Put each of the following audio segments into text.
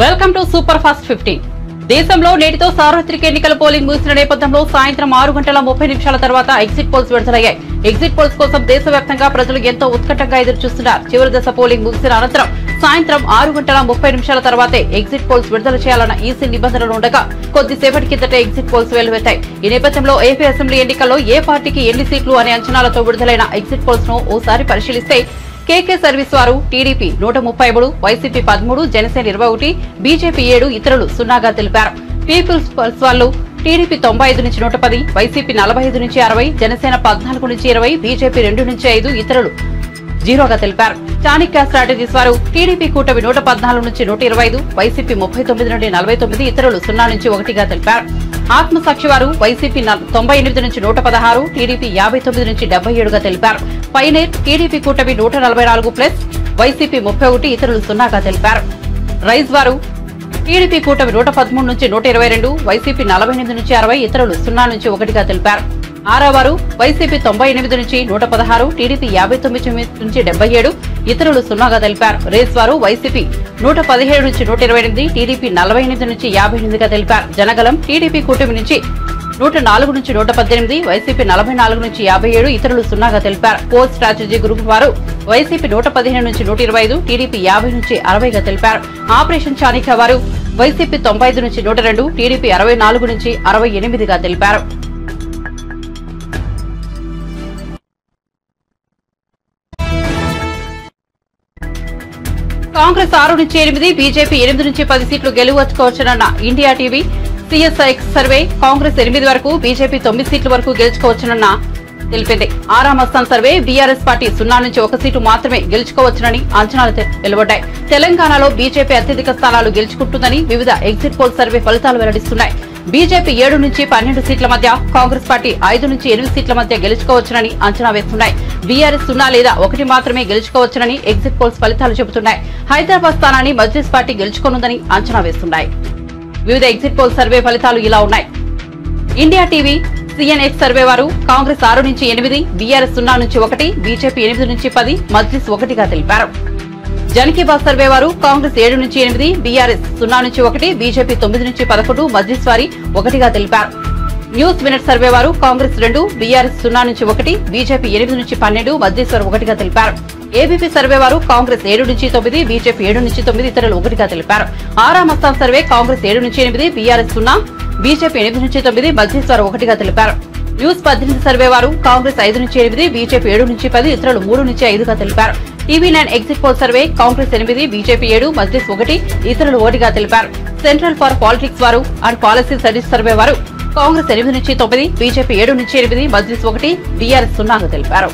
Welcome to super fast 15. దేశంలో నేటితో సార్వత్రిక ఎన్నికల పోలింగ్ ముగిసిన నేపథ్యంలో సాయంత్రం 6:30 తర్వాత ఎగ్జిట్ పోల్స్ విడుదలయ్యాయి. ఎగ్జిట్ పోల్స్ కోసం దేశవ్యాప్తంగా ప్రజలు ఎంతో ఉత్కంఠంగా ఎదురుచూస్తున్నారు. చివరి దశ పోలింగ్ ముగిసిన అనంతరం సాయంత్రం 6:30 తర్వాతే ఎగ్జిట్ పోల్స్ విడుదల చేయాలన్న ఈసీ నిబంధనలు ఉండగా కొద్దిసేపటి కిందటే ఎగ్జిట్ పోల్స్ వెలువెత్తాయి. ఈ నేపథ్యంలో ఏపీ అసెంబ్లీ ఎన్నికల్లో ఏ పార్టీకి ఎన్ని సీట్లు అనే అంచనాలతో విడుదలైన ఎగ్జిట్ పోల్స్ ను ఓసారి పరిశీలిస్తే కేకే సర్వీస్ వారు టీడీపీ 133, వైసీపీ 13, జనసేన 21, బీజేపీ 7, ఇతరులు 0గా తెలిపారు. పీపుల్స్ పల్స్ వాళ్ళు టీడీపీ 95 నుంచి 110, వైసీపీ 45 నుంచి 60, జనసేన 14 నుంచి 20, బీజేపీ 2 నుంచి 5, ఇతరులు 0గా తెలిపారు. చాణిక్య స్ట్రాటజీస్ వారు టీడీపీ కూటమి 114 నుంచి 125, వైసీపీ 39 నుండి 49, ఇతరులు 0 నుంచి 1గా తెలిపారు. ఆత్మసాక్షి వారు వైసీపీ 98 నుంచి 116, టీడీపీ 59 నుంచి 77గా తెలిపారు. పైనేర్ టీడీపీ కూటమి 144+, వైసీపీ 31, ఇతరులు 0గా తెలిపారు. రైజ్ వారు టీడీపీ కూటమి 113 నుంచి 122, వైసీపీ 48 నుంచి 60, ఇతరులు 0 నుంచి 1గా తెలిపారు. ఆరావారు వైసీపీ 98 నుంచి 116, టీడీపీ 59 నుంచి 77, ఇతరులు 0గా తెలిపారు. రేస్ వారు వైసీపీ 117 నుంచి 128, టీడీపీ 48 నుంచి 58గా తెలిపారు. జనగలం టీడీపీ కూటమి నుంచి 104 నుంచి 118, వైసీపీ 44 నుంచి 57, ఇతరులు 0గా తెలిపారు. పోల్ స్ట్రాటజీ గ్రూప్ వారు వైసీపీ 115 నుంచి 125, టీడీపీ 50 నుంచి 60గా తెలిపారు. ఆపరేషన్ చాణిక్య వారు వైసీపీ 95 నుంచి 102, టీడీపీ 64 నుంచి 68గా తెలిపారు. కాంగ్రెస్ 6 నుంచి 8, బీజేపీ 8 నుంచి 10 సీట్లు గెలుచుకోవచ్చునన్న ఇండియా టీవీ సిఎస్ఐఎక్స్ సర్వే కాంగ్రెస్ 8 వరకు, బీజేపీ 9 సీట్ల వరకు గెలుచుకోవచ్చునన్న తెలిపింది. ఆరాం అస్సాం సర్వే బీఆర్ఎస్ పార్టీ 0 నుంచి 1 సీటు మాత్రమే గెలుచుకోవచ్చునని అంచనాలు వెలువడ్డాయి. తెలంగాణలో బీజేపీ అత్యధిక స్థానాలు గెలుచుకుంటుందని వివిధ ఎగ్జిట్ పోల్ సర్వే ఫలితాలు వెల్లడిస్తున్నాయి. బీజేపీ 7 నుంచి 12 సీట్ల మధ్య, కాంగ్రెస్ పార్టీ 5 నుంచి 8 సీట్ల మధ్య గెలుచుకోవచ్చునని అంచనా వేస్తున్నాయి. బీఆర్ఎస్ 0 లేదా 1 మాత్రమే గెలుచుకోవచ్చునని ఎగ్జిట్ పోల్స్ ఫలితాలు చెబుతున్నాయి. హైదరాబాద్ స్థానాన్ని మజ్లిస్ పార్టీ గెలుచుకోనుందని అంచనా వేస్తున్నాయి. వివిధ ఎగ్జిట్ పోల్ సర్వే ఫలితాలు ఇలా ఉన్నాయి. ఇండియా టీవీ సిఎన్ఎక్స్ సర్వే వారు కాంగ్రెస్ 6 నుంచి 8, బీఆర్ఎస్ 0 నుంచి 1, బీజేపీ 8 నుంచి 10, మజ్లిస్ 1గా తెలిపారు. జనకీబాద్ సర్వే వారు కాంగ్రెస్ 7 నుంచి 8, బీఆర్ఎస్ 0 నుంచి 1, బీజేపీ 9 నుంచి 11, మజ్లిస్ వారి 1గా తెలిపారు. న్యూస్ మినిట్ సర్వే వారు కాంగ్రెస్ 2, బీఆర్ఎస్ 0 నుంచి 1, బీజేపీ 8 నుంచి 12, మజ్లిస్ వారు 1గా తెలిపారు. ఏబీపీ సర్వే వారు కాంగ్రెస్ 7 నుంచి 9, బీజేపీ 7 నుంచి 9, ఇతరులు 1గా తెలిపారు. ఆరాం అస్సాం సర్వే కాంగ్రెస్ 7 నుంచి 8, బీఆర్ఎస్ 0, బీజేపీ 8 నుంచి 9, మజ్లిస్ వారు 1గా తెలిపారు. న్యూస్ 18 సర్వే వారు కాంగ్రెస్ 5 నుంచి 8, బీజేపీ 7 నుంచి 10, ఇతరులు 3 నుంచి 5గా తెలిపారు. TV9 exit poll survey Congress 8, BJP 7, Majlis 1, ఇతరులు 1గా తెలిపారు. సెంట్రల్ ఫర్ పాలిటిక్స్ వారు అండ్ పాలసీ స్టడీస్ సర్వే వారు కాంగ్రెస్ 8 నుంచి 9, బీజేపీ 7 నుంచి 8, మజ్లిస్ 1, బీఆర్ఎస్ 0గా తెలిపారు.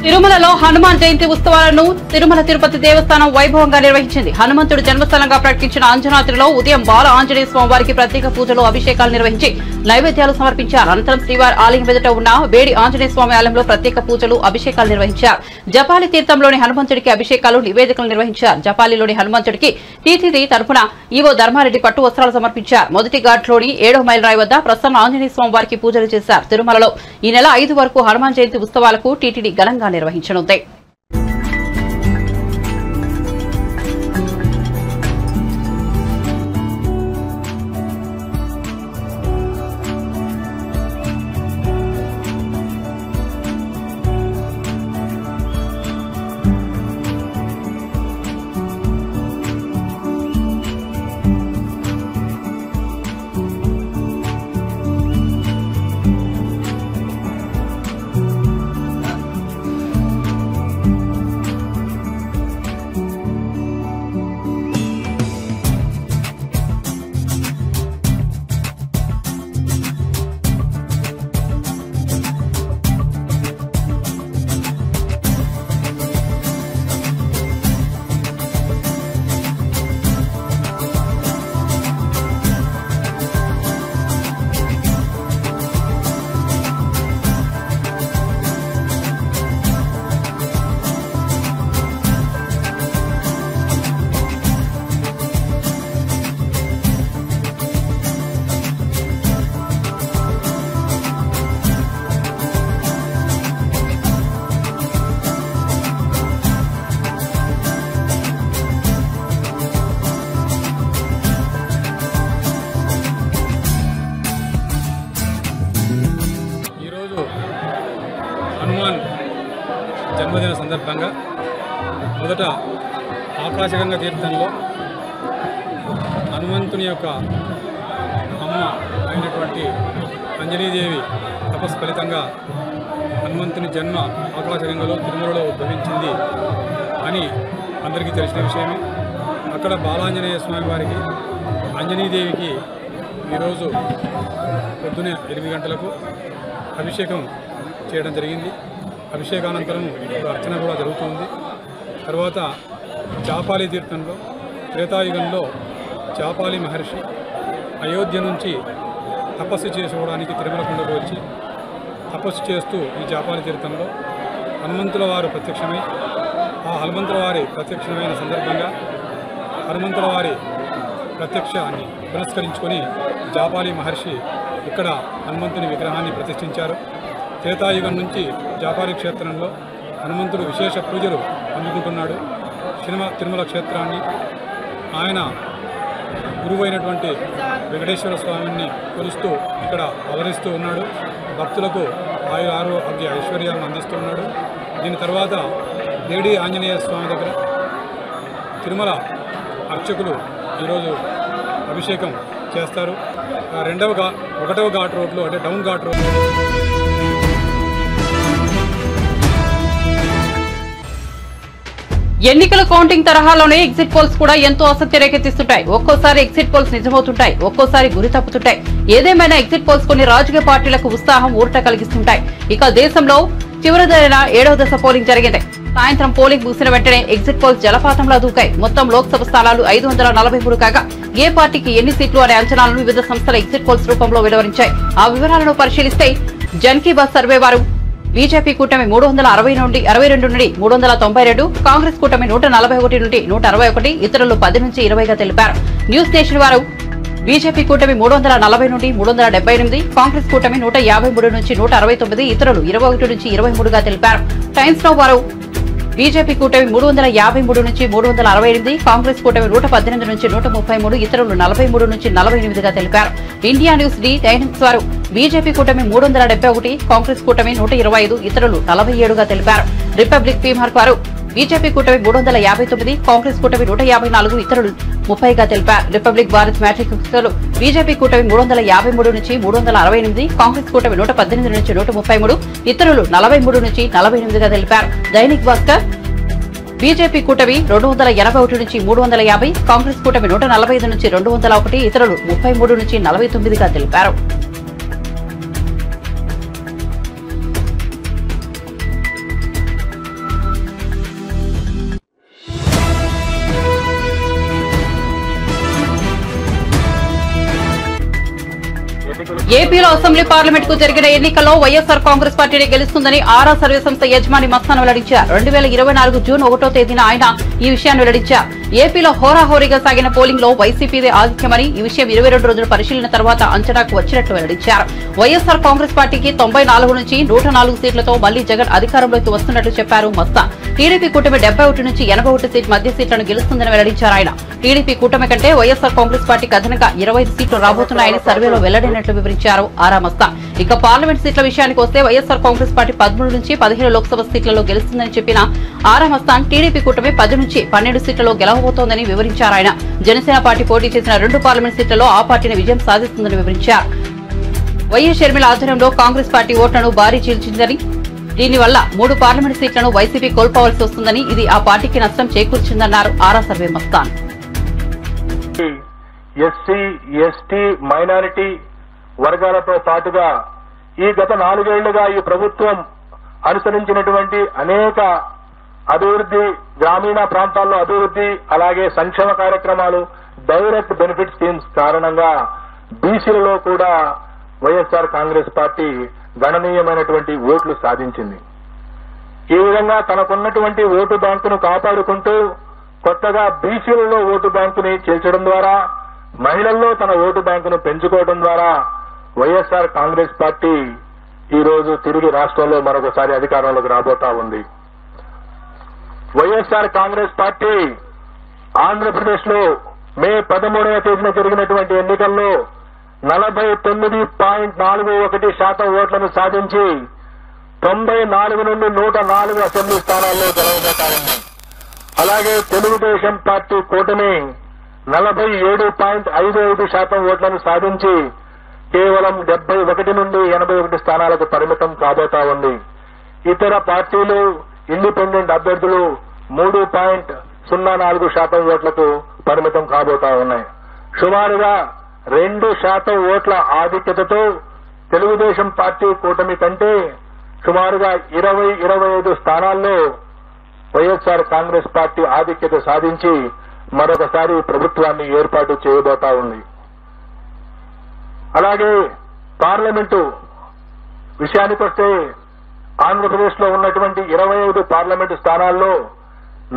తిరుమలలో హనుమాన్ జయంతి ఉత్సవాలను తిరుమల తిరుపతి దేవస్థానం వైభవంగా నిర్వహించింది. హనుమంతుడు జన్మస్థలంగా ప్రకటించిన అంజనాద్రిలో ఉదయం బాల ఆంజనేయ స్వామి వారికి ప్రత్యేక పూజలు, అభిషేకాలు నిర్వహించి నైవేద్యాలు సమర్పించారు. అనంతరం శ్రీవారి ఆలయం ఎదుట ఉన్న వేడి ఆంజనేయ స్వామి ఆలయంలో ప్రత్యేక పూజలు, అభిషేకాలు నిర్వహించారు. జపాలి తీర్థంలోని హనుమంతుడికి అభిషేకాలు, నివేదికలు నిర్వహించారు. జపాలిలోని హనుమంతుడికి టీటీడీ తరఫున ఈవో ధర్మారెడ్డి పట్టు వస్త్రాలు సమర్పించారు. మొదటి ఘాట్లోని 7వ మైల్ రాయి వద్ద ప్రసన్న ఆంజనేయ స్వామి వారికి పూజలు చేశారు. తిరుమలలో ఈ నెల 5 వరకు హనుమాన్ జయంతి ఉత్సవాలకు టీటీడీ ఘనంగా నిర్వహించనుంది. జన్మదిన సందర్భంగా మొదట ఆకాశగంగా తీర్థంలో హనుమంతుని యొక్క అమ్మ అయినటువంటి అంజనీదేవి తపస్సు ఫలితంగా హనుమంతుని జన్మ ఆకాశగంగలో తిరుమలలో ఉద్భవించింది అని అందరికీ తెలిసిన విషయమే. అక్కడ బాలాంజనేయ స్వామి వారికి అంజనీదేవికి ఈరోజు పొద్దునే 8 గంటలకు అభిషేకం చేయడం జరిగింది. అభిషేకానంతరం అర్చన కూడా జరుగుతుంది. తర్వాత చాపాలి తీర్థంలో త్రేతాయుగంలో చాపాలి మహర్షి అయోధ్య నుంచి తపస్సు చేసుకోవడానికి తిరుమల కొండకు వచ్చి తపస్సు చేస్తూ ఈ చాపాలి తీర్థంలో హనుమంతుల వారు ప్రత్యక్షమై ఆ హనుమంతుల వారి ప్రత్యక్షమైన సందర్భంగా హనుమంతుల వారి ప్రత్యక్షాన్ని పురస్కరించుకొని జాపాలి మహర్షి ఇక్కడ హనుమంతుని విగ్రహాన్ని ప్రతిష్ఠించారు. త్రేతాయుగం నుంచి జాపాలి క్షేత్రంలో హనుమంతుడు విశేష పూజలు అందుకుంటున్నాడు. తిరుమల క్షేత్రాన్ని ఆయన గురువైనటువంటి వెంకటేశ్వర స్వామిని కొలుస్తూ ఇక్కడ అవతరిస్తూ ఉన్నాడు. భక్తులకు ఆరోగ్య ఐశ్వర్యాలను అందిస్తున్నాడు. దీని తర్వాత దేడి ఆంజనేయ స్వామి దగ్గర తిరుమల అర్చకులు ఈరోజు అభిషేకం చేస్తారు. 1వ ఘాట్ రోడ్లో అంటే డౌన్ ఘాట్ రోడ్ ఎన్నికల కౌంటింగ్ తరహాలోనే ఎగ్జిట్ పోల్స్ కూడా ఎంతో ఆసక్తి రేకెత్తిస్తుంటాయి. ఒక్కోసారి ఎగ్జిట్ పోల్స్ నిజమవుతుంటాయి, ఒక్కోసారి గురి తప్పుతుంటాయి. ఏదేమైనా ఎగ్జిట్ పోల్స్ కొన్ని రాజకీయ పార్టీలకు ఉత్సాహం ఊరట కలిగిస్తుంటాయి. ఇక దేశంలో చివరిదైన 7వ దశ పోలింగ్ జరిగింది. సాయంత్రం పోలింగ్ ముగిసిన వెంటనే ఎగ్జిట్ పోల్స్ జలపాతంలా దూకాయి. మొత్తం లోక్సభ స్థానాలు 543 కాగా ఏ పార్టీకి ఎన్ని సీట్లు అనే అంచనాలను వివిధ సంస్థల ఎగ్జిట్ పోల్స్ రూపంలో వెలువరించాయి. ఆ వివరాలను పరిశీలిస్తే జన్ కీ బాత్ సర్వే వారు బీజేపీ కూటమి 362 నుండి 392, కాంగ్రెస్ కూటమి 141 నుండి 161, ఇతరులు 10 నుంచి 20గా తెలిపారు. న్యూస్ నేషన్ వారు బీజేపీ కూటమి 340 నుండి 378, కాంగ్రెస్ కూటమి 153 నుంచి 169, ఇతరులు 21 నుంచి 23గా తెలిపారు. టైమ్స్ నౌ వారు బీజేపీ కూటమి 353 నుంచి 368, కాంగ్రెస్ కూటమి 118 నుంచి 133, ఇతరులు 43 నుంచి 48గా తెలిపారు. ఇండియా న్యూస్ డి టైమ్స్ వారు బీజేపీ కూటమి 371, కాంగ్రెస్ కూటమి 125, ఇతరులు 47గా తెలిపారు. రిపబ్లిక్ పీమార్క్ వారు బీజేపీ కూటమి 359, కాంగ్రెస్ కూటమి 154, ఇతరులు 30గా తెలిపారు. రిపబ్లిక్ భారత్ మ్యాట్రిక్స్ బీజేపీ కూటమి 353 నుంచి 368, కాంగ్రెస్ కూటమి 118 నుంచి 133, ఇతరులు 43 నుంచి 48గా తెలిపారు. దైనిక్ భాస్కర్ బీజేపీ కూటమి 281 నుంచి 350, కాంగ్రెస్ కూటమి 145 నుంచి 201, ఇతరులు 33 నుంచి 49గా తెలిపారు. ఏపీలో అసెంబ్లీ పార్లమెంట్ కు జరిగిన ఎన్నికల్లో వైఎస్ఆర్ కాంగ్రెస్ పార్టీనే గెలుస్తుందని ఆరా సర్వే సంస్థ యజమాని మస్తాన్ వెల్లడించారు. 2024 జూన్ 1వ తేదీన ఆయన ఈ విషయాన్ని వెల్లడించారు. ఏపీలో హోరాహోరీగా సాగిన పోలింగ్ లో వైసీపీదే ఆధిక్యమని ఈ విషయం 22 రోజుల పరిశీలన తర్వాత అంచనాకు వచ్చినట్లు వెల్లడించారు. వైఎస్ఆర్ కాంగ్రెస్ పార్టీకి 94 నుంచి 104 సీట్లతో మళ్లీ జగన్ అధికారంలోకి వస్తున్నట్లు చెప్పారు మస్తాన్. టీడీపీ కూటమి 71 నుంచి 81 సీట్ మధ్య సీట్లను గెలుస్తుందని వెల్లడించారు ఆయన. టీడీపీ కూటమి కంటే వైఎస్ఆర్ కాంగ్రెస్ పార్టీకి అదనంగా 25 సీట్లు రాబోతున్నాయని సర్వేలో వెల్లడైనట్లు వివరించారు ఆరా మస్తాన్. ఇక పార్లమెంట్ సీట్ల విషయానికి వస్తే వైఎస్ఆర్ కాంగ్రెస్ పార్టీ 13 నుంచి 15 లోక్సభ సీట్లలో గెలుస్తుందని చెప్పిన ఆరా మస్తాన్ టీడీపీ కూటమి 10 నుంచి 12 సీట్లలో గెలవబోతోందని వివరించారు ఆయన. జనసేన పార్టీ పోటీ చేసిన 2 పార్లమెంట్ సీట్లలో ఆ పార్టీని విజయం సాధిస్తుందని వివరించారు. వైఎస్ షర్మిల ఆధ్వర్యంలో కాంగ్రెస్ పార్టీ ఓట్లను భారీ చీల్చిందని, దీనివల్ల 3 పార్లమెంట్ సీట్లను వైసీపీ కోల్పోవాల్సి వస్తుందని, ఇది ఆ పార్టీకి నష్టం చేకూర్చిందన్నారు Aaraa survey Mastan. SC, ST, minority వర్గాలతో పాటుగా ఈ గత 4 ఏళ్లుగా ఈ ప్రభుత్వం అనుసరించినటువంటి అనేక అభివృద్ధి, గ్రామీణ ప్రాంతాల్లో అభివృద్ధి, అలాగే సంక్షేమ కార్యక్రమాలు, డైరెక్ట్ బెనిఫిట్ స్కీమ్స్ కారణంగా బీసీలలో కూడా వైఎస్ఆర్ కాంగ్రెస్ పార్టీ గణనీయమైనటువంటి ఓట్లు సాధించింది. ఈ విధంగా తనకున్నటువంటి ఓటు బ్యాంకును కాపాడుకుంటూ కొత్తగా బీసీలలో ఓటు బ్యాంకుని చేర్చడం ద్వారా, మహిళల్లో తన ఓటు బ్యాంకును పెంచుకోవడం ద్వారా వైఎస్ఆర్ కాంగ్రెస్ పార్టీ ఈ రోజు తిరిగి రాష్ట్రంలో మరొకసారి అధికారంలోకి రాబోతా ఉంది. వైఎస్ఆర్ కాంగ్రెస్ పార్టీ ఆంధ్రప్రదేశ్ లో మే 13వ తేదీన జరిగినటువంటి ఎన్నికల్లో 49.41% ఓట్లను సాధించి 94 నుండి 104 అసెంబ్లీ స్థానాల్లో గెలవబోతా ఉన్నాయి. అలాగే తెలుగుదేశం పార్టీ కూటమి 47.55% ఓట్లను సాధించి కేవలం 71 నుండి 81 స్థానాలకు పరిమితం కాబోతా ఉంది. ఇతర పార్టీలు ఇండిపెండెంట్ అభ్యర్థులు 3.04% ఓట్లకు పరిమితం కాబోతా ఉన్నాయి. సుమారుగా 2% ఓట్ల ఆధిక్యతతో తెలుగుదేశం పార్టీ కూటమి కంటే సుమారుగా 20-25 స్థానాల్లో వైఎస్ఆర్ కాంగ్రెస్ పార్టీ ఆధిక్యత సాధించి మరొకసారి ప్రభుత్వాన్ని ఏర్పాటు చేయబోతా ఉంది. అలాగే పార్లమెంటు విషయానికొస్తే ఆంధ్రప్రదేశ్ లో ఉన్నటువంటి 25 పార్లమెంటు స్థానాల్లో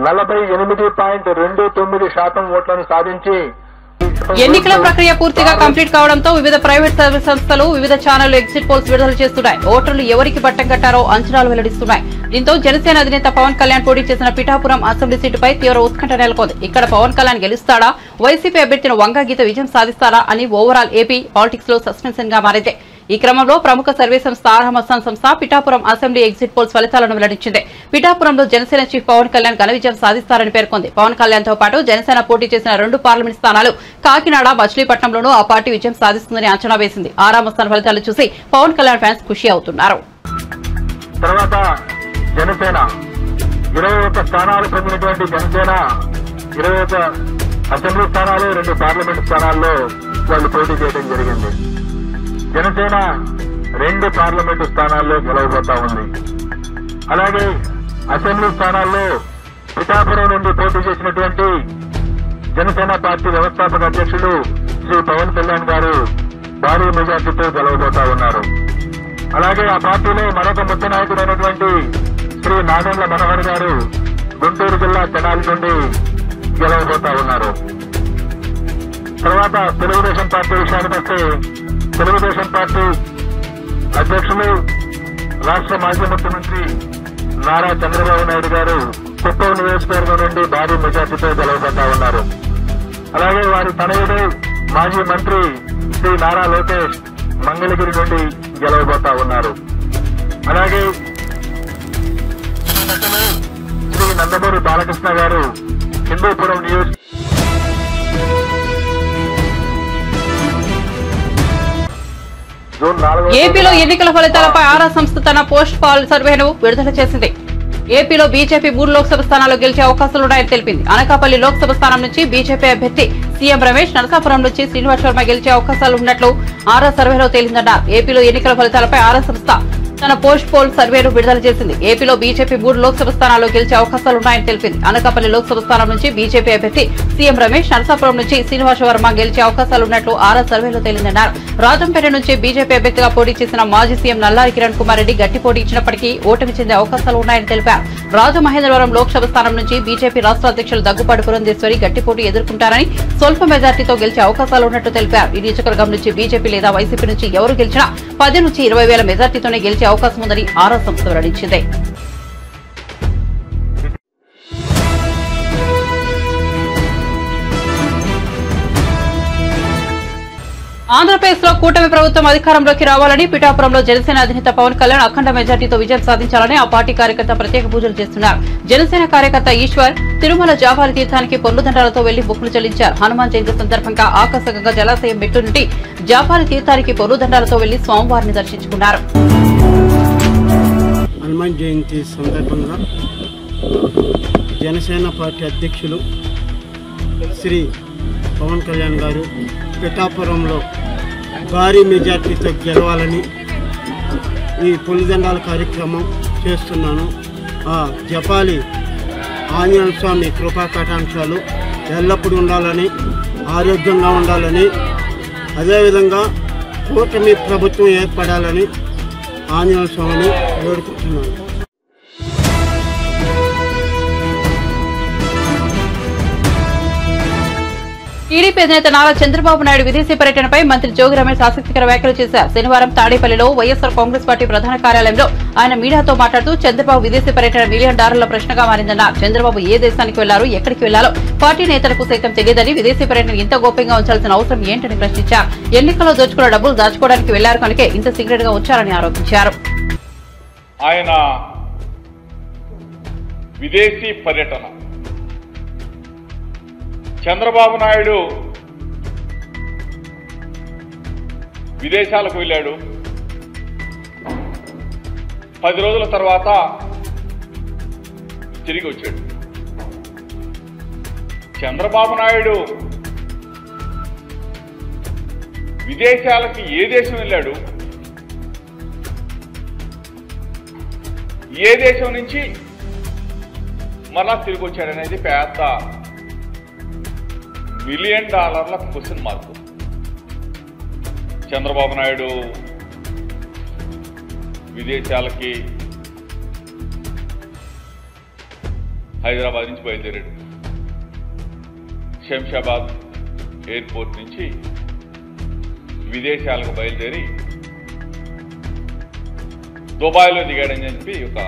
48.29% ఓట్లను సాధించి ఎన్నికల ప్రక్రియ పూర్తిగా కంప్లీట్ కావడంతో వివిధ ప్రైవేట్ సర్వీస్ సంస్థలు వివిధ ఛానళ్లు ఎగ్జిట్ పోల్స్ విడుదల చేస్తున్నాయి. ఓటర్లు ఎవరికి పట్టం కట్టారో అంచనాలు వెల్లడిస్తున్నాయి. దీంతో జనసేన అధినేత పవన్ కళ్యాణ్ పోటీ చేసిన పిఠాపురం అసెంబ్లీ సీటుపై తీవ్ర ఉత్కంఠ నెలకొంది. ఇక్కడ పవన్ కళ్యాణ్ గెలుస్తాడా, వైసీపీ అభ్యర్థిని వంగగీత విజయం సాధిస్తారా అని ఓవరాల్ ఏపీ పాలిటిక్స్ లో సస్పెన్షన్ గా మారింది. ఈ క్రమంలో ప్రముఖ సర్వే సంస్థ ఆరామస్థాన్ సంస్థ పిఠాపురం అసెంబ్లీ ఎగ్జిట్ పోల్స్ ఫలితాలను వెల్లడించింది. పిఠాపురంలో జనసేన చీఫ్ పవన్ కళ్యాణ్ ఘన విజయం సాధిస్తారని పేర్కొంది. పవన్ కళ్యాణ్ తో పాటు జనసేన పోటీ చేసిన 2 పార్లమెంట్ స్థానాలు కాకినాడ, మచిలీపట్నంలోనూ ఆ పార్టీ విజయం సాధిస్తుందని అంచనా వేసింది. ఆరామస్థాన్ ఫలితాలు చూసి పవన్ కళ్యాణ్ ఫ్యాన్స్ ఖుషి అవుతున్నారు. తర్వాత జనసేన 21 స్థానాలు పొందినటువంటి జనసేన 21 అసెంబ్లీ స్థానాలు, 2 పార్లమెంట్ స్థానాల్లో వాళ్ళు పోటీ చేయడం జరిగింది. జనసేన 2 పార్లమెంటు స్థానాల్లో గెలవబోతా ఉంది. అలాగే అసెంబ్లీ స్థానాల్లో పిఠాపురం నుండి పోటీ చేసినటువంటి జనసేన పార్టీ వ్యవస్థాపక అధ్యక్షుడు శ్రీ పవన్ కళ్యాణ్ గారు భారీ మెజార్టీతో గెలవబోతా ఉన్నారు. అలాగే ఆ పార్టీలో మరొక ముఖ్య నాయకుడైనటువంటి శ్రీ నాదెండ్ల మనోహర్ గారు గుంటూరు జిల్లా తెనాలి నుండి గెలవబోతా ఉన్నారు. తర్వాత తెలుగుదేశం పార్టీ విషయానికి వస్తే తెలుగుదేశం పార్టీ అధ్యక్షులు రాష్ట్ర మాజీ ముఖ్యమంత్రి నారా చంద్రబాబు నాయుడు గారు కుప్పం నియోజకవర్గం నుండి భారీ మెజార్టీతో గెలవబోతా ఉన్నారు. అలాగే వారి తనయుడు మాజీ మంత్రి శ్రీ నారా లోకేష్ మంగళగిరి నుండి గెలవబోతా ఉన్నారు. అలాగే శ్రీ నందమూరి బాలకృష్ణ గారు హిందూపురం ఏపీలో ఎన్నికల ఫలితాలపై ఆరా సంస్థ తన పోస్ట్ పాల్ సర్వేను విడుదల చేసింది. ఏపీలో బీజేపీ 3 లోక్సభ స్థానాల్లో గెలిచే అవకాశాలున్నాయని తెలిపింది. అనకాపల్లి లోక్సభ స్థానం నుంచి బీజేపీ అభ్యర్థి సీఎం రమేష్, నరసాపురం నుంచి శ్రీనివాస్ శర్మ గెలిచే అవకాశాలున్నట్లు ఆరా సర్వేలో తేలిందన్నారు. ఏపీలో ఎన్నికల ఫలితాలపై ఆరా సంస్థ తన పోస్ట్ పోల్ సర్వేను విడుదల చేసింది. ఏపీలో బీజేపీ 3 లోక్సభ స్థానాల్లో గెలిచే అవకాశాలున్నాయని తెలిపింది. అనకాపల్లి లోక్సభ స్థానం నుంచి బీజేపీ అభ్యర్థి సీఎం రమేష్, నరసాపురం నుంచి శ్రీనివాస్ వర్మ గెలిచే అవకాశాలున్నట్లు ఆరా సర్వేలో తేలిందన్నారు. రాజంపేట నుంచి బీజేపీ అభ్యర్థిగా పోటీ చేసిన మాజీ సీఎం నల్లారి కిరణ్ కుమార్ రెడ్డి గట్టి పోటీ ఇచ్చినప్పటికీ ఓటమి చెందే అవకాశాలు ఉన్నాయని తెలిపారు. రాజమహేంద్రవరం లోక్సభ స్థానం నుంచి బీజేపీ రాష్ట్ర అధ్యక్షులు దగ్గుపాటి పురంధేశ్వరి గట్టి పోటీ ఎదుర్కొంటారని, స్వల్ప మెజార్టీతో గెలిచే అవకాశాలున్నట్లు తెలిపారు. ఈ నియోజకవర్గం నుంచి బీజేపీ లేదా వైసీపీ నుంచి ఎవరు గెలిచినా 10 నుంచి 20 వేల మెజార్టీతోనే గెలిచే అవకాశం ఉందని ఆరా సంస్థ వెల్లడించింది. ఆంధ్రప్రదేశ్ లో కూటమి ప్రభుత్వం అధికారంలోకి రావాలని పిఠాపురంలో జనసేన అధినేత పవన్ కళ్యాణ్ అఖండ మెజార్టీతో విజయం సాధించాలని ఆ పార్టీ కార్యకర్త ప్రత్యేక పూజలు చేస్తున్నారు. జనసేన కార్యకర్త ఈశ్వర్ తిరుమల జాపాలి తీర్థానికి పొర్లుదండాలతో వెళ్లి మొక్కులు చెల్లించారు. హనుమాన్ జయంతి సందర్భంగా ఆకాశగంగా జలాశయం మెట్టు నుండి జాపాలి తీర్థానికి పొర్లుదండాలతో వెళ్లి స్వామివారిని దర్శించుకున్నారు. హనుమాన్ జయంతి సందర్భంగా జనసేన పార్టీ అధ్యక్షులు శ్రీ పవన్ కళ్యాణ్ గారు పిఠాపురంలో భారీ మెజార్టీతో గెలవాలని ఈ పులిదండాల కార్యక్రమం చేస్తున్నాను. ఆ జపాలి ఆంజనేయ స్వామి కృపా కటాంశాలు ఎల్లప్పుడూ ఉండాలని, ఆరోగ్యంగా ఉండాలని, అదేవిధంగా కూటమి ప్రభుత్వం ఏర్పడాలని ఆంజనేయ స్వామిని వేడుకుంటున్నాను. టీడీపీ అధినేత నారా చంద్రబాబు నాయుడు విదేశీ పర్యటనపై మంత్రి జోగి రమేష్ ఆసక్తికర వ్యాఖ్యలు చేశారు. శనివారం తాడేపల్లిలో వైఎస్ఆర్ కాంగ్రెస్ పార్టీ ప్రధాన కార్యాలయంలో ఆయన మీడియాతో మాట్లాడుతూ చంద్రబాబు విదేశీ పర్యటన $1 మిలియన్ ప్రశ్నగా మారిందన్నారు. చంద్రబాబు ఏ దేశానికి వెళ్లారు, ఎక్కడికి వెళ్లాలో పార్టీ నేతలకు సైతం తెలియదని, విదేశీ పర్యటన ఇంత గోప్యంగా ఉంచాల్సిన అవసరం ఏంటని ప్రశ్నించారు. ఎన్నికల్లో దోచుకున్న డబ్బులు దాచుకోవడానికి వెళ్లారు కనుకే ఇంత సీక్రెట్ గా ఉంచారని ఆరోపించారు. ఆయన విదేశీ పర్యటన. చంద్రబాబు నాయుడు విదేశాలకు వెళ్ళాడు. 10 రోజుల తర్వాత తిరిగి వచ్చాడు. చంద్రబాబు నాయుడు విదేశాలకి ఏ దేశం వెళ్ళాడు, ఏ దేశం నుంచి మళ్ళా తిరిగి వచ్చాడనేది పెద్ద $1 million question mark. Chandrababu Naidu విదేశాలకి హైదరాబాద్ నుంచి బయలుదేరాడు. శంషాబాద్ ఎయిర్పోర్ట్ నుంచి విదేశాలకు బయలుదేరి దుబాయ్లో దిగాడని చెప్పి ఒక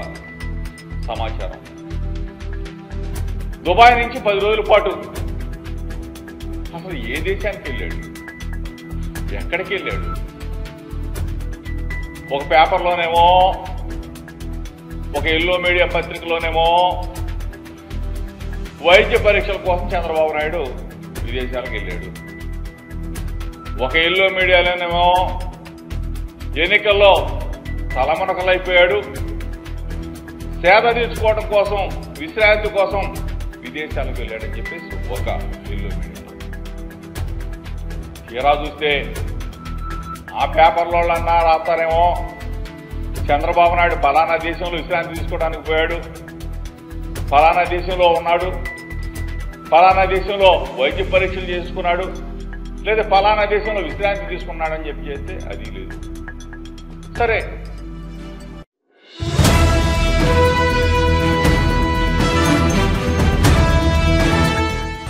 సమాచారం. దుబాయ్ నుంచి 10 రోజుల పాటు అసలు ఏ దేశానికి వెళ్ళాడు, ఎక్కడికి వెళ్ళాడు? ఒక పేపర్లోనేమో, ఒక ఎల్లో మీడియా పత్రికలోనేమో వైద్య పరీక్షల కోసం చంద్రబాబు నాయుడు విదేశాలకు వెళ్ళాడు. ఒక ఎల్లో మీడియాలోనేమో ఎన్నికల్లో తలమునకలైపోయాడు, సేద తీర్చుకోవడం కోసం, విశ్రాంతి కోసం విదేశాలకు వెళ్ళాడని చెప్పేసి ఒక ఎల్లో మీడియా. తీరా చూస్తే ఆ పేపర్లో అన్నా రాస్తారేమో చంద్రబాబు నాయుడు ఫలానా దేశంలో విశ్రాంతి తీసుకోవడానికి పోయాడు, ఫలానా దేశంలో ఉన్నాడు, ఫలానా దేశంలో వైద్య పరీక్షలు చేసుకున్నాడు, లేదా ఫలానా దేశంలో విశ్రాంతి తీసుకున్నాడని చెప్పి చేస్తే అది లేదు. సరే,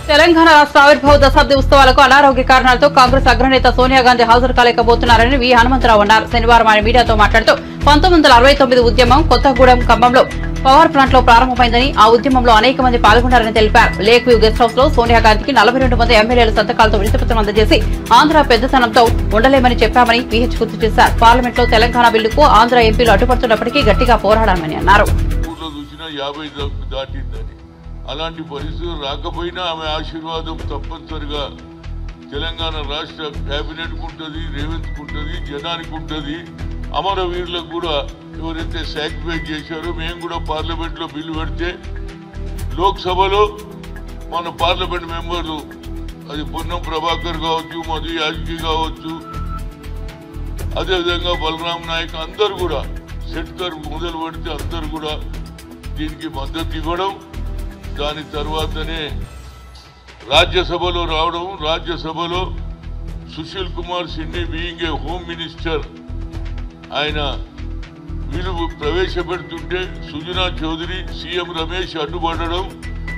తెలంగాణ రాష్ట్ర ఆవిర్భావ దశాబ్ది ఉత్సవాలకు అనారోగ్య కారణాలతో కాంగ్రెస్ అగ్రనేత సోనియా గాంధీ హాజరు కాలేకపోతున్నారని వి హనుమంతరావు అన్నారు. శనివారం ఆయన మీడియాతో మాట్లాడుతూ 1969 ఉద్యమం కొత్తగూడెం ఖమ్మంలో పవర్ ప్లాంట్ లో ప్రారంభమైందని, ఆ ఉద్యమంలో అనేక మంది పాల్గొన్నారని తెలిపారు. లేక్ వ్యూ గెస్ట్ హౌస్ లో సోనియా గాంధీకి 42 మంది ఎమ్మెల్యేల సంతకాలతో వినతిపత్రం అందజేసి ఆంధ్ర పెద్దతనంతో ఉండలేమని చెప్పామని విహెచ్ గుర్తు చేశారు. పార్లమెంట్ లో తెలంగాణ బిల్లుకు ఆంధ్ర ఎంపీలు అడ్డుపడుతున్నప్పటికీ గట్టిగా పోరాడామని అన్నారు. అలాంటి పరిస్థితులు రాకపోయినా ఆమె ఆశీర్వాదం తప్పనిసరిగా తెలంగాణ రాష్ట్ర కేబినెట్కు ఉంటుంది, రేవంత్కు ఉంటుంది, జనానికి ఉంటుంది. అమరవీరులకు కూడా ఎవరైతే సాక్రిఫైస్ చేశారో, మేము కూడా పార్లమెంట్లో బిల్లు పెడితే లోక్సభలో మన పార్లమెంట్ మెంబర్లు, అది పొన్నం ప్రభాకర్ కావచ్చు, మధు యాజ్కి కావచ్చు, అదేవిధంగా బలరాం నాయక్ అందరు కూడా, షెట్కర్ మొదలు పెడితే అందరు కూడా దీనికి మద్దతు ఇవ్వడం, దాని తర్వాతనే రాజ్యసభలో రావడం. రాజ్యసభలో Sushil Kumar Shinde being a home minister ఆయన వీళ్ళు ప్రవేశపెడుతుంటే సుజనా చౌదరి, సీఎం రమేష్ అడ్డుపడడం,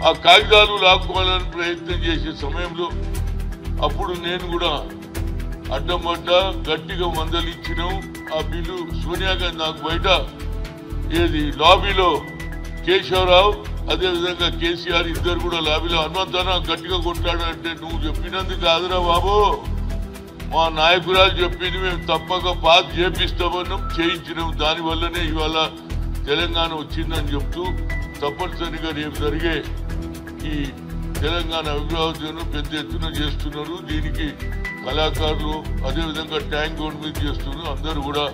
ఆ కాగితాలు లాక్కోవాలని ప్రయత్నం చేసే సమయంలో అప్పుడు నేను కూడా అడ్డం పడ్డా, గట్టిగా మందలించినాం. ఆ బిల్లు సోనియా గాంధీ నాకు బయట లాబీలో కేశవరావు అదేవిధంగా కేసీఆర్ ఇద్దరు కూడా లాబీలో హనుమంతన గట్టిగా కొట్లాడంటే, నువ్వు చెప్పినందుకు కాదురా బాబు, మా నాయకురాలు చెప్పింది, మేము తప్పక పాస్ చేపిస్తామన్నాం, చేయించినాం. దానివల్లనే ఇవాళ తెలంగాణ వచ్చిందని చెప్తూ తప్పనిసరిగా రేపు జరిగే ఈ తెలంగాణ అభివృద్ధిని పెద్ద ఎత్తున చేస్తున్నారు. దీనికి కళాకారులు అదేవిధంగా ట్యాంక్ రోడ్ మీద చేస్తున్నారు. అందరూ కూడా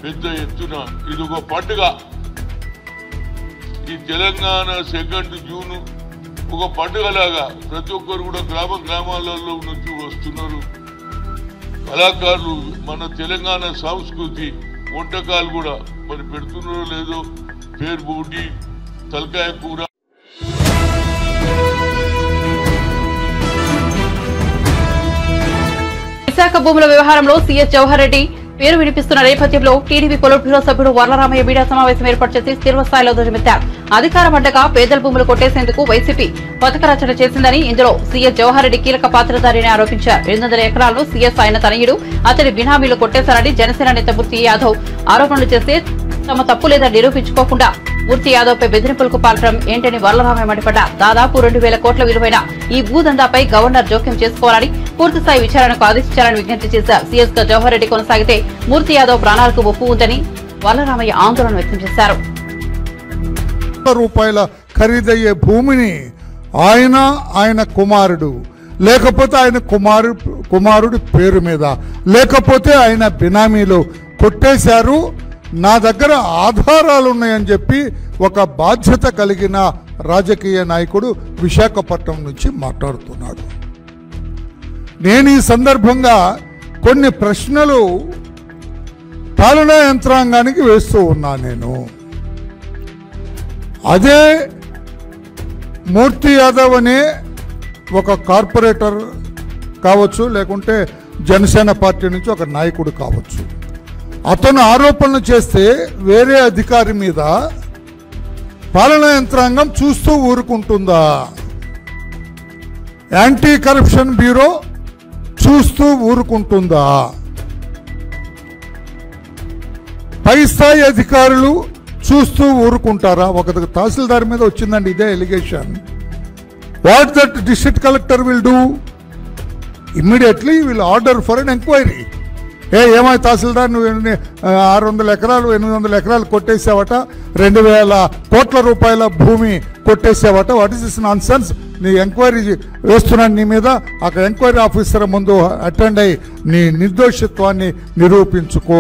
పెద్ద ఎత్తున ఇది ఒక పండుగ. ఈ తెలంగాణ 2 జూన్ ఒక పండుగలాగా ప్రతి ఒక్కరు కూడా గ్రామాలలో నుంచి వస్తున్నారు. కళాకారులు మన తెలంగాణ సంస్కృతి వంటకాలు కూడా మరి పెడుతున్నారో లేదో, పేరు బూటి, తలకాయ కూర. విశాఖ భూముల వ్యవహారంలో సీఎస్ జవహర్ రెడ్డి పేరు వినిపిస్తున్న నేపథ్యంలో టీడీపీ పొలిట్ బ్యూరో సభ్యుడు వర్లరామయ్య మీడియా సమావేశం ఏర్పాటు చేసి తీవ్రస్థాయిలో ధ్వజమెత్తారు. అధికారం అడ్డగా పేదల భూములు కొట్టేసేందుకు వైసీపీ పథక రచన చేసిందని, ఇందులో సీఎస్ జవహర్ రెడ్డి కీలక పాత్రధారిని ఆరోపించారు. 200 ఎకరాలను సీఎస్ ఆయన తనయుడు, అతడి బినామీలు కొట్టేశారని జనసేన నేత మూర్తి యాదవ్ ఆరోపణలు చేస్తే తమ తప్పు లేదని నిరూపించుకోకుండా మూర్తి యాదవ్ పై బెదిరింపులకు పాల్పడడం ఏంటని వర్లరామయ్య మండిపడ్డారు. దాదాపు 2000 కోట్ల విలువైన ఈ భూదందాపై గవర్నర్ జోక్యం చేసుకోవాలని, పూర్తిస్థాయి విచారణకు ఆదేశించాలని విజ్ఞప్తి చేశారు. సీఎస్ గా జవహర్ రెడ్డి కొనసాగితే మూర్తి యాదవ్ ప్రాణాలకు ముప్పు ఉందని వల్లరామయ్య ఆందోళన వ్యక్తం చేశారు. రూపాయల ఖరీదయ్యే భూమిని ఆయన కుమారుడు లేకపోతే ఆయన కుమారుడి పేరు మీద లేకపోతే ఆయన బినామీలో కొట్టేశారు. నా దగ్గర ఆధారాలు ఉన్నాయని చెప్పి ఒక బాధ్యత కలిగిన రాజకీయ నాయకుడు విశాఖపట్నం నుంచి మాట్లాడుతున్నాడు. నేను ఈ సందర్భంగా కొన్ని ప్రశ్నలు పాలనా యంత్రాంగానికి వేస్తూ ఉన్నా. నేను అదే మూర్తి యాదవ్ అనే ఒక కార్పొరేటర్ కావచ్చు, లేకుంటే జనసేన పార్టీ నుంచి ఒక నాయకుడు కావచ్చు, అతను ఆరోపణలు చేస్తే వేరే అధికారి మీద పాలనా యంత్రాంగం చూస్తూ ఊరుకుంటుందా? యాంటీ కరప్షన్ బ్యూరో చూస్తూ ఊరుకుంటుందా? పై స్థాయి అధికారులు చూస్తూ ఊరుకుంటారా? ఒక తహసీల్దార్ మీద వచ్చిందండి ఇదే allegation. What that district collector will do? Immediately will order for an enquiry. ఏమై తహసీల్దార్ నువ్వు 600 ఎకరాలు 800 ఎకరాలు కొట్టేసావట, 2000 కోట్ల రూపాయల భూమి కొట్టేసావట, what is this nonsense? నీ ఎంక్వైరీ వేస్తున్నాను నీ మీద. అక్కడ ఎంక్వైరీ ఆఫీసర్ ముందు అటెండ్ అయ్యి నీ నిర్దోషిత్వాన్ని నిరూపించుకో.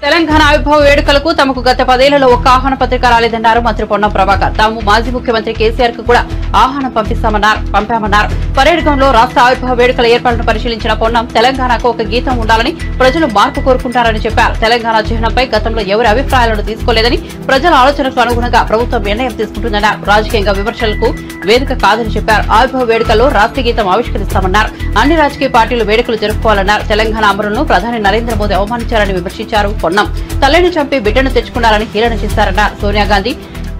తెలంగాణ ఆవిర్భావ వేడుకలకు తమకు గత 10 ఏళ్లలో ఒక్క ఆహ్వాన పత్రిక రాలేదన్నారు మంత్రి పొన్నం ప్రభాకర్. తాము మాజీ ముఖ్యమంత్రి కేసీఆర్ కు కూడా ఆహ్వానం పంపామన్నారు. పరేడ్ గ్రౌండ్ లో రాష్ట్ర ఆవిర్భావ వేడుకల ఏర్పాట్లను పరిశీలించిన పొన్నం తెలంగాణకు ఒక గీతం ఉండాలని, ప్రజలు మార్పు కోరుకుంటారని చెప్పారు. తెలంగాణ చిహ్నంపై గతంలో ఎవరి అభిప్రాయాలను తీసుకోలేదని, ప్రజల ఆలోచనకు అనుగుణంగా ప్రభుత్వం నిర్ణయం తీసుకుంటుందన్నారు. రాజకీయంగా విమర్శలకు వేదిక కాదని చెప్పారు. ఆవిర్భావ వేడుకల్లో రాష్ట్ర గీతం ఆవిష్కరిస్తామన్నారు. అన్ని రాజకీయ పార్టీలు వేడుకలు జరుపుకోవాలన్నారు. తెలంగాణ అమరులను ప్రధాని నరేంద్ర మోదీ అవమానించారని విమర్శించారు పొన్నం. తల్లిని చంపి బిడ్డను తెచ్చుకున్నారని హేళన చేశారన్నారు. సోనియా గాంధీ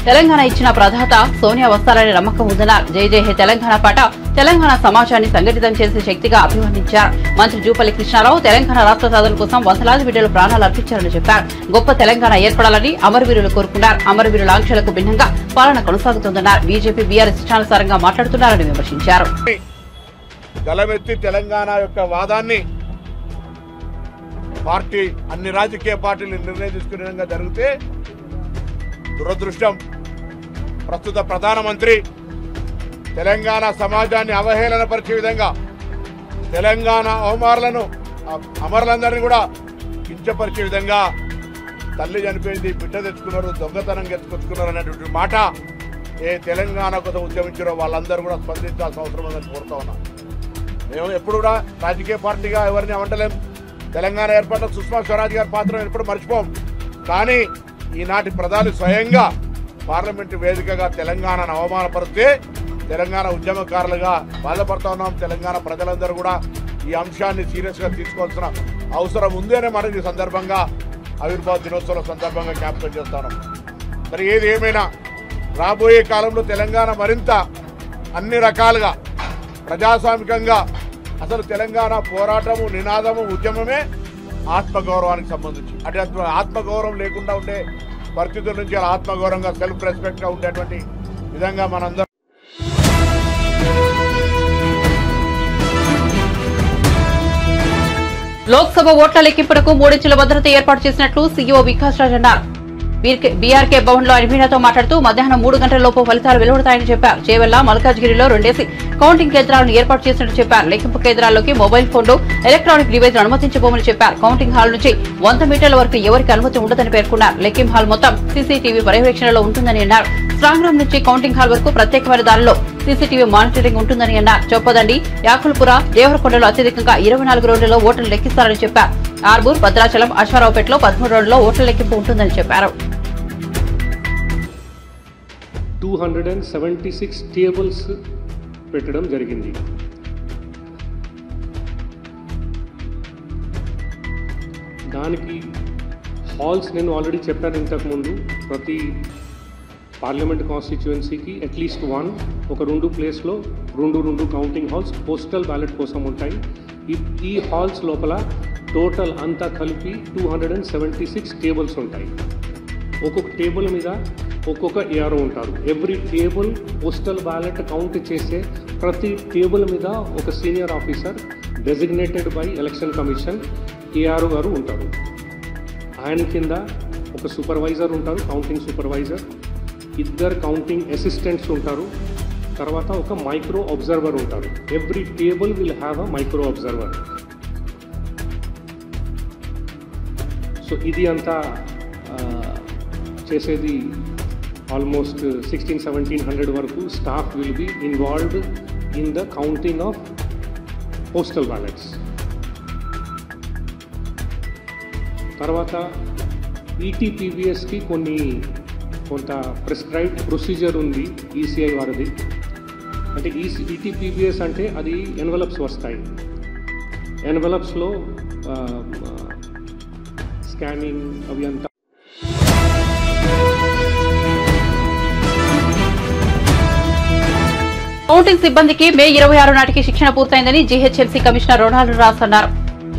తెలంగాణ ఇచ్చిన ప్రదాత, సోనియా వస్తారని నమ్మకం ఉందన్నారు. జై జై హే తెలంగాణ పాట తెలంగాణ సమాజాన్ని సంఘటితం చేసే శక్తిగా అభివర్ణించారు. మంత్రి జూపల్లి కృష్ణారావు తెలంగాణ రాష్ట్ర సాధన కోసం వందలాది బిడ్డలు ప్రాణాలు అర్పించారని చెప్పారు. గొప్ప తెలంగాణ ఏర్పడాలని అమరవీరులు కోరుకున్నారు. అమరవీరుల ఆంక్షలకు భిన్నంగా పాలన కొనసాగుతుందన్నారు. బీజేపీ బీఆర్ఎస్ ఇష్టానుసారంగా మాట్లాడుతున్నారని విమర్శించారు. గలమెత్తి తెలంగాణ యొక్క వాదాన్ని పార్టీ అన్ని రాజకీయ పార్టీలు నిర్ణయం తీసుకునే విధంగా జరిగితే దురదృష్టం. ప్రస్తుత ప్రధానమంత్రి తెలంగాణ సమాజాన్ని అవహేళనపరిచే విధంగా తెలంగాణ అమరులందరినీ కూడా కించపరిచే విధంగా తల్లి చనిపోయింది, బిడ్డ తెచ్చుకున్నారు, దొంగతనం తెచ్చుకున్నారు అనేటువంటి మాట ఏ తెలంగాణ కోసం ఉద్యమించారో వాళ్ళందరూ కూడా స్పందించాల్సిన అవసరం ఉందని కోరుతా ఉన్నాం. మేము ఎప్పుడు కూడా రాజకీయ పార్టీగా ఎవరిని అవంటలేం. తెలంగాణ ఏర్పాటులో సుష్మా స్వరాజ్ గారి పాత్రను ఎప్పుడు మర్చిపోం. కానీ ఈనాటి ప్రధాని స్వయంగా పార్లమెంటు వేదికగా తెలంగాణను అవమానపరిస్తే తెలంగాణ ఉద్యమకారులుగా బాధపడతా ఉన్నాం. తెలంగాణ ప్రజలందరూ కూడా ఈ అంశాన్ని సీరియస్గా తీసుకోవాల్సిన అవసరం ఉంది అనే మనం ఈ సందర్భంగా ఆవిర్భావ దినోత్సవం సందర్భంగా జ్ఞాపకం చేస్తాను. మరి ఏది ఏమైనా రాబోయే కాలంలో తెలంగాణ మరింత అన్ని రకాలుగా ప్రజాస్వామికంగా, అసలు తెలంగాణ పోరాటము, నినాదము, ఉద్యమమే ఆత్మగౌరవానికి సంబంధించి. అంటే ఆత్మగౌరవం లేకుండా ఉండే పరిస్థితుల నుంచి ఆత్మగౌరవంగా, సెల్ఫ్ రెస్పెక్ట్గా ఉండేటువంటి విధంగా మనందరం లోక్సభ ఓట్ల లెక్కింపునకు 3 ఇంచుల భద్రత ఏర్పాటు చేసినట్లు సీఈఓ వికాస్ రాజ్ అన్నారు. బీఆర్కే భవన్ లో ఆయన మీడియాతో మాట్లాడుతూ మధ్యాహ్నం 3 గంటల లోపు ఫలితాలు వెలువడతాయని చెప్పారు. చేవెళ్ల, మల్కాజ్గిరిలో 2 కౌంటింగ్ కేంద్రాలను ఏర్పాటు చేసినట్టు చెప్పారు. లెక్కింపు కేంద్రాల్లోకి మొబైల్ ఫోన్లు, ఎలక్ట్రానిక్ డివైజ్ అనుమతించబోమని చెప్పారు. కౌంటింగ్ హాల్ నుంచి 100 మీటర్ల వరకు ఎవరికి అనుమతి ఉండదని పేర్కొన్నారు. లెక్కింపు హాల్ మొత్తం సీసీటీవీ పర్యవేక్షణలో ఉంటుందని అన్నారు. స్ట్రాంగ్ రూమ్ నుంచి కౌంటింగ్ హాల్ వరకు ప్రత్యేకమైన దానిలో సీసీటీవీ మానిటరింగ్ ఉంటుందని అన్నారు. చొప్పదండి, యాకుల్పుర, దేవరకొండలో అత్యధికంగా 24 రౌండ్లలో ఓట్లు లెక్కిస్తారని చెప్పారు. ఆర్బూర్, భద్రాచలం, అశ్వారావుపేటలో 13 రౌండ్లలో ఓట్ల లెక్కింపు ఉంటుందని చెప్పారు. 276 టేబుల్స్ పెట్టడం జరిగింది. దానికి హాల్స్ నేను ఆల్రెడీ చెప్పాను ఇంతకుముందు. ప్రతి పార్లమెంట్ కాన్స్టిట్యుయెన్సీకి అట్లీస్ట్ ఒక 2 ప్లేస్లో 2 కౌంటింగ్ హాల్స్ పోస్టల్ బ్యాలెట్ కోసం ఉంటాయి. ఈ హాల్స్ లోపల టోటల్ అంతా కలిపి 276 టేబుల్స్ ఉంటాయి. ఒక్కొక్క టేబుల్ మీద ఒక్కొక్క ఏఆర్ఓ ఉంటారు. Every table postal ballot count చేసే ప్రతి టేబుల్ మీద ఒక senior officer designated by election commission ARO గారు ఉంటారు. ఆయన కింద ఒక సూపర్వైజర్ ఉంటారు, కౌంటింగ్ సూపర్వైజర్, ఇద్దరు కౌంటింగ్ అసిస్టెంట్స్ ఉంటారు, తర్వాత ఒక మైక్రో అబ్జర్వర్ ఉంటారు. Every table will have a micro observer. So ఇది అంతా చేసేది ఆల్మోస్ట్ 1600-1700 వరకు staff will be involved in the counting of postal ballots. తర్వాత ఈటీపీబీఎస్కి కొంత ప్రిస్క్రైబ్డ్ ప్రొసీజర్ ఉంది ఈసీఐ వారిది. అంటే ఈటీపీబీఎస్ అంటే అది ఎన్వలప్స్ వస్తాయి. ఎన్వలప్స్లో స్కానింగ్ అవి అంతా. కౌంటింగ్ సిబ్బందికి మే 26 నాటికి శిక్షణ పూర్తయిందని జీహెచ్ఎంసీ కమిషనర్ రొనాల్డ్ రాస్ అన్నారు.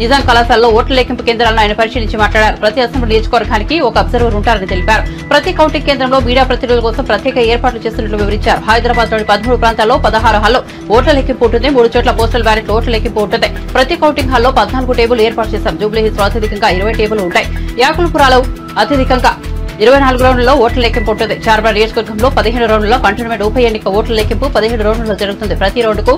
నిజాం కళాశాలలో ఓట్ల లెక్కింపు కేంద్రాలను ఆయన పరిశీలించి మాట్లాడారు. ప్రతి అసెంబ్లీ నియోజకవర్గానికి ఒక అబ్జర్వర్ ఉంటారని తెలిపారు. ప్రతి కౌంటింగ్ కేంద్రంలో మీడియా ప్రతినిధుల కోసం ప్రత్యేక ఏర్పాట్లు చేస్తున్నట్లు వివరించారు. హైదరాబాద్లోని 13 ప్రాంతాల్లో 16 హాల్లో ఓట్ల లెక్కింపు ఉంటుంది. 3 చోట్ల పోస్టల్ బ్యాలెట్ ఓట్ల లెక్కింపు ఉంటుంది. ప్రతి కౌంటింగ్ హాల్లో 14 టేబుల్ ఏర్పాటు చేశాం. జూబ్లీహిల్స్ లో అత్యధికంగా 20 టేబుల్ ఉంటాయి. యాకుల్పురాలో అత్యధికంగా 24 రౌండ్లలో ఓట్ల లెక్కింపు ఉంటుంది. చార్బార్ నియోజకవర్గంలో 15 రౌండ్లలో కంటోన్మెంట్ ఉప ఎన్నిక ఓట్ల లెక్కింపు 17 రౌండ్లలో జరుగుతుంది. ప్రతి రౌండ్కు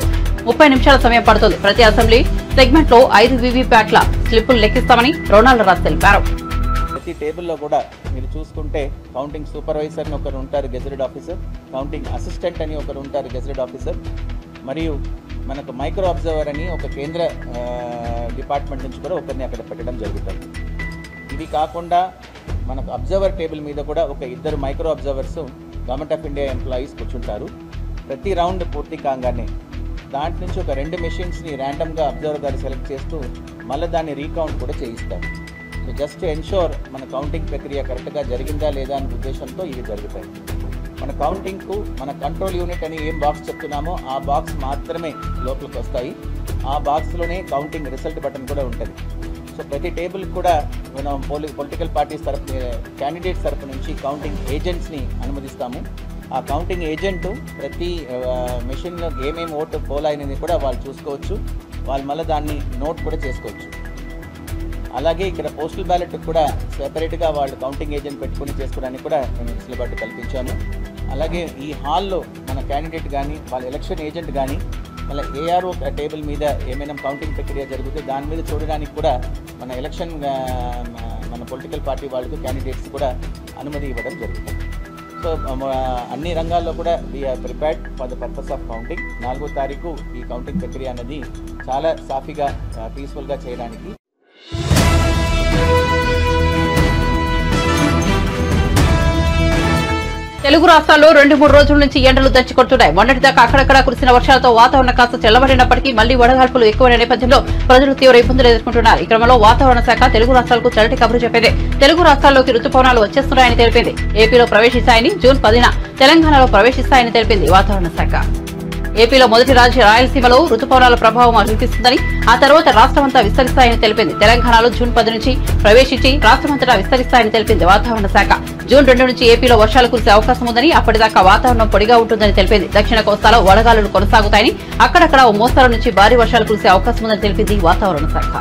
30 నిమిషాల సమయం పడుతుంది. ప్రతి అసెంబ్లీ సెగ్మెంట్ లో 5 వీవీప్యాట్ల స్లిప్పులు లెక్కిస్తామని రొనాల్డ్ రాస్ తెలిపారు. ప్రతి టేబుల్లో కూడా మీరు చూసుకుంటే కౌంటింగ్ సూపర్వైజర్ అని ఒకరు ఉంటారు, గెజెటెడ్ ఆఫీసర్, కౌంటింగ్ అసిస్టెంట్ అని ఒకరు ఉంటారు, గెజెటెడ్ ఆఫీసర్, మరియు మనకు మైక్రో అబ్జర్వర్ అని ఒక కేంద్ర డిపార్ట్మెంట్ నుంచి కూడా ఒకరిని అక్కడ పెట్టడం జరుగుతుంది. ఇది కాకుండా మనకు అబ్జర్వర్ టేబుల్ మీద కూడా ఒక 2 micro observers government of India employees కూర్చుంటారు. ప్రతి రౌండ్ పూర్తి కాగానే దాంట్ నుంచి ఒక 2 మెషిన్స్ని ర్యాండమ్గా అబ్జర్వర్ గారు సెలెక్ట్ చేస్తూ మళ్ళీ దాన్ని రీకౌంట్ కూడా చేయిస్తారు. సో జస్ట్ టు ఎన్షోర్ మన కౌంటింగ్ ప్రక్రియ కరెక్ట్గా జరిగిందా లేదా అనే ఉద్దేశంతో ఇవి జరుగుతాయి. మన కౌంటింగ్కు మన కంట్రోల్ యూనిట్ అని ఏం బాక్స్ చెప్తున్నామో ఆ బాక్స్ మాత్రమే లోపలికి వస్తాయి. ఆ బాక్స్లోనే కౌంటింగ్ రిజల్ట్ బటన్ కూడా ఉంటుంది. సో ప్రతి టేబుల్ కూడా మనం పొలిటికల్ పార్టీస్ తరఫు క్యాండిడేట్స్ తరఫు నుంచి కౌంటింగ్ ఏజెంట్స్ని అనుమతిస్తాము. ఆ కౌంటింగ్ ఏజెంటు ప్రతి మెషిన్లో ఏమేమి ఓటు పోల్ అయినది కూడా వాళ్ళు చూసుకోవచ్చు. వాళ్ళు మళ్ళీ దాన్ని నోట్ కూడా చేసుకోవచ్చు. అలాగే ఇక్కడ పోస్టల్ బ్యాలెట్ కూడా సెపరేట్గా వాళ్ళు కౌంటింగ్ ఏజెంట్ పెట్టుకుని చేసుకోవడానికి కూడా మేము వెసులుబాటు కల్పించాము. అలాగే ఈ హాల్లో మన క్యాండిడేట్ కానీ వాళ్ళ ఎలక్షన్ ఏజెంట్ కానీ మళ్ళీ ఏఆర్ఓ టేబుల్ మీద ఏమైనా కౌంటింగ్ ప్రక్రియ జరిగితే దాని మీద చూడడానికి కూడా మన ఎలక్షన్ మన పొలిటికల్ పార్టీ వాళ్ళకు క్యాండిడేట్స్ కూడా అనుమతి ఇవ్వడం జరుగుతుంది. సో అన్ని రంగాల్లో కూడా we are prepared for the purpose of counting. 4వ తారీఖు ఈ కౌంటింగ్ ప్రక్రియ అనేది చాలా సాఫీగా పీస్ఫుల్గా చేయడానికి. తెలుగు రాష్ట్రాల్లో 2-3 రోజుల నుంచి ఎండలు దంచుకొడుతున్నాయి. మొన్నటిదాకా అక్కడక్కడ కురిసిన వర్షాలతో వాతావరణం కాస్త చల్లబడినప్పటికీ మళ్లీ వడగాల్పులు ఎక్కువైన నేపథ్యంలో ప్రజలు తీవ్ర ఇబ్బందులు ఎదుర్కొంటున్నారు. ఈ క్రమంలో వాతావరణ శాఖ తెలుగు రాష్ట్రాలకు చల్లటి కబురు చెప్పింది. తెలుగు రాష్ట్రాల్లోకి రుతుపవనాలు వచ్చేస్తున్నాయని తెలిపింది. ఏపీలో ప్రవేశిస్తాయని, జూన్ 10న తెలంగాణలో ప్రవేశిస్తాయని తెలిపింది వాతావరణ శాఖ. ఏపీలో మొదటి రాయలసీమలో రుతుపవనాల ప్రభావం చూపిస్తుందని, ఆ తర్వాత రాష్ట్రమంతా విస్తరిస్తాయని తెలిపింది. తెలంగాణలో జూన్ 10 నుంచి ప్రవేశించి రాష్ట్రమంతటా విస్తరిస్తాయని తెలిపింది వాతావరణ శాఖ. జూన్ 2 నుంచి ఏపీలో వర్షాలు కురిసే అవకాశం ఉందని, అప్పటిదాకా వాతావరణం పొడిగా ఉంటుందని తెలిపింది. దక్షిణ కోస్తాలో వడగాలులు కొనసాగుతాయని, అక్కడక్కడ ఓ మోస్తరు నుంచి భారీ వర్షాలు కురిసే అవకాశం ఉందని తెలిపింది వాతావరణ శాఖ.